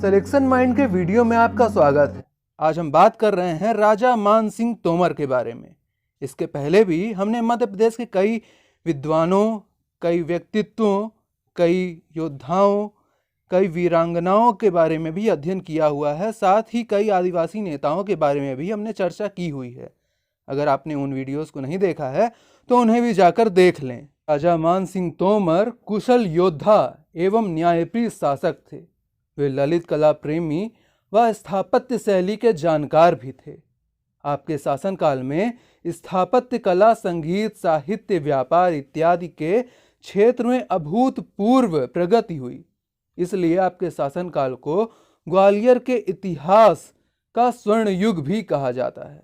Selection mind के video में आपका स्वागत है। आज हम बात कर रहे हैं राजा मान सिंह तोमर के बारे में। इसके पहले भी हमने मध्य प्रदेश के कई विद्वानों, कई व्यक्तित्वों, कई योद्धाओं, कई वीरांगनाओं के बारे में भी अध्ययन किया हुआ है। साथ ही कई आदिवासी नेताओं के बारे में भी हमने चर्चा की हुई है। अगर आपने उन वीडियोस को नहीं देखा है तो उन्हें भी जाकर देख लें। राजा मान सिंह तोमर कुशल योद्धा एवं न्यायप्रिय शासक थे। वे ललित कला प्रेमी व स्थापत्य शैली के जानकार भी थे। आपके शासनकाल में स्थापत्य कला, संगीत, साहित्य, व्यापार इत्यादि के क्षेत्र में अभूतपूर्व प्रगति हुई। इसलिए आपके शासनकाल को ग्वालियर के इतिहास का स्वर्ण युग भी कहा जाता है।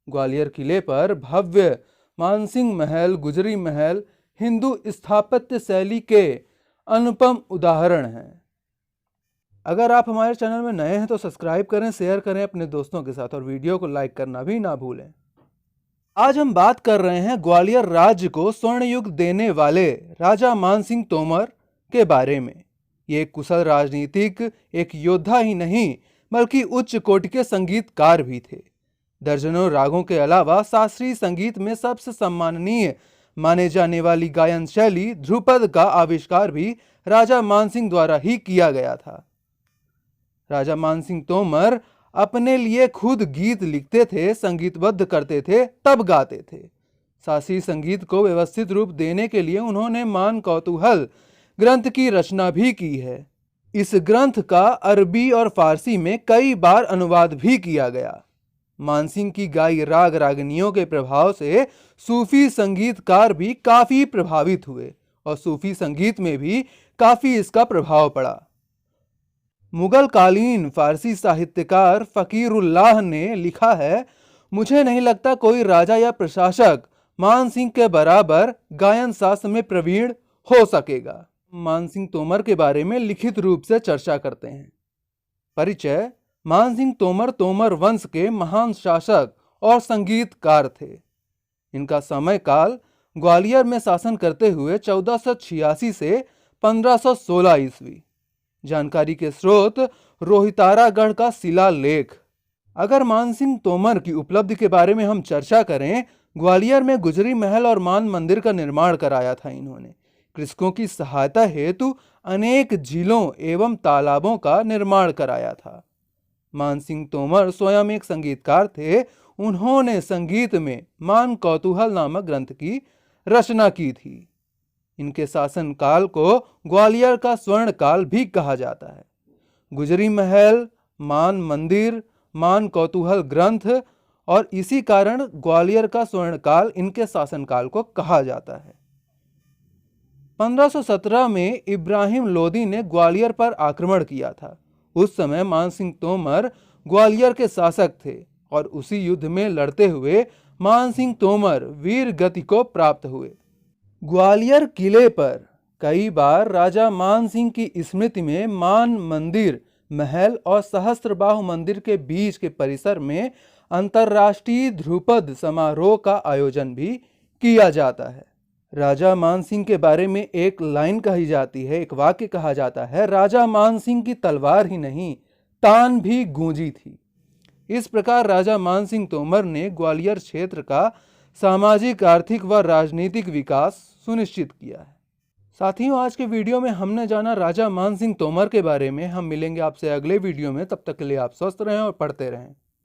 ग्वालियर किले पर भव्य मानसिंह महल, गुजरी महल हिंदू स्थापत्य शैली के अनुपम उदाहरण हैं। अगर आप हमारे चैनल में नए हैं तो सब्सक्राइब करें, शेयर करें अपने दोस्तों के साथ और वीडियो को लाइक करना भी ना भूलें। आज हम बात कर रहे हैं ग्वालियर राज्य को स्वर्ण युग देने वाले राजा मान सिंह तोमर के बारे में। ये एक कुशल राजनीतिक, एक योद्धा ही नहीं बल्कि उच्च कोटि के संगीतकार भी थे। दर्जनों रागों के अलावा शास्त्रीय संगीत में सबसे सम्माननीय माने जाने वाली गायन शैली ध्रुपद का आविष्कार भी राजा मान सिंह द्वारा ही किया गया था। राजा मान सिंह तोमर अपने लिए खुद गीत लिखते थे, संगीतबद्ध करते थे, तब गाते थे। शास्त्रीय संगीत को व्यवस्थित रूप देने के लिए उन्होंने मान कौतूहल ग्रंथ की रचना भी की है। इस ग्रंथ का अरबी और फारसी में कई बार अनुवाद भी किया गया। मान सिंह की गाई राग रागनियों के प्रभाव से सूफी संगीतकार भी काफी प्रभावित हुए और सूफी संगीत में भी काफी इसका प्रभाव पड़ा। मुगल कालीन फारसी साहित्यकार फकीरुल्लाह ने लिखा है, मुझे नहीं लगता कोई राजा या प्रशासक मान सिंह के बराबर गायन शास्त्र में प्रवीण हो सकेगा। मान सिंह तोमर के बारे में लिखित रूप से चर्चा करते हैं। परिचय। मान सिंह तोमर तोमर वंश के महान शासक और संगीतकार थे। इनका समय काल ग्वालियर में शासन करते हुए 1486 से 1516 ईस्वी। जानकारी के स्रोत रोहितारागढ़ का शिलालेख। अगर मान सिंह तोमर की उपलब्धि के बारे में हम चर्चा करें, ग्वालियर में गुजरी महल और मान मंदिर का निर्माण कराया था इन्होंने। कृषकों की सहायता हेतु अनेक झीलों एवं तालाबों का निर्माण कराया था। मान सिंह तोमर स्वयं एक संगीतकार थे। उन्होंने संगीत में मान कौतूहल नामक ग्रंथ की रचना की थी। इनके शासन काल को ग्वालियर का स्वर्ण काल भी कहा जाता है। गुजरी महल, मान मंदिर, मान कौतूहल ग्रंथ और इसी कारण ग्वालियर का स्वर्ण काल इनके शासन काल को कहा जाता है। 1517 में इब्राहिम लोदी ने ग्वालियर पर आक्रमण किया था। उस समय मान सिंह तोमर ग्वालियर के शासक थे और उसी युद्ध में लड़ते हुए मान सिंह तोमर वीर गति को प्राप्त हुए। ग्वालियर किले पर कई बार राजा मान सिंह की स्मृति में मान मंदिर, महल और सहस्त्रबाहु मंदिर के बीच के परिसर में अंतर्राष्ट्रीय ध्रुपद समारोह का आयोजन भी किया जाता है। राजा मान सिंह के बारे में एक लाइन कही जाती है, एक वाक्य कहा जाता है, राजा मान सिंह की तलवार ही नहीं तान भी गूंजी थी। इस प्रकार राजा मान सिंह तोमर ने ग्वालियर क्षेत्र का सामाजिक, आर्थिक व राजनीतिक विकास सुनिश्चित किया है। साथियों, आज के वीडियो में हमने जाना राजा मान सिंह तोमर के बारे में। हम मिलेंगे आपसे अगले वीडियो में। तब तक के लिए आप स्वस्थ रहें और पढ़ते रहें।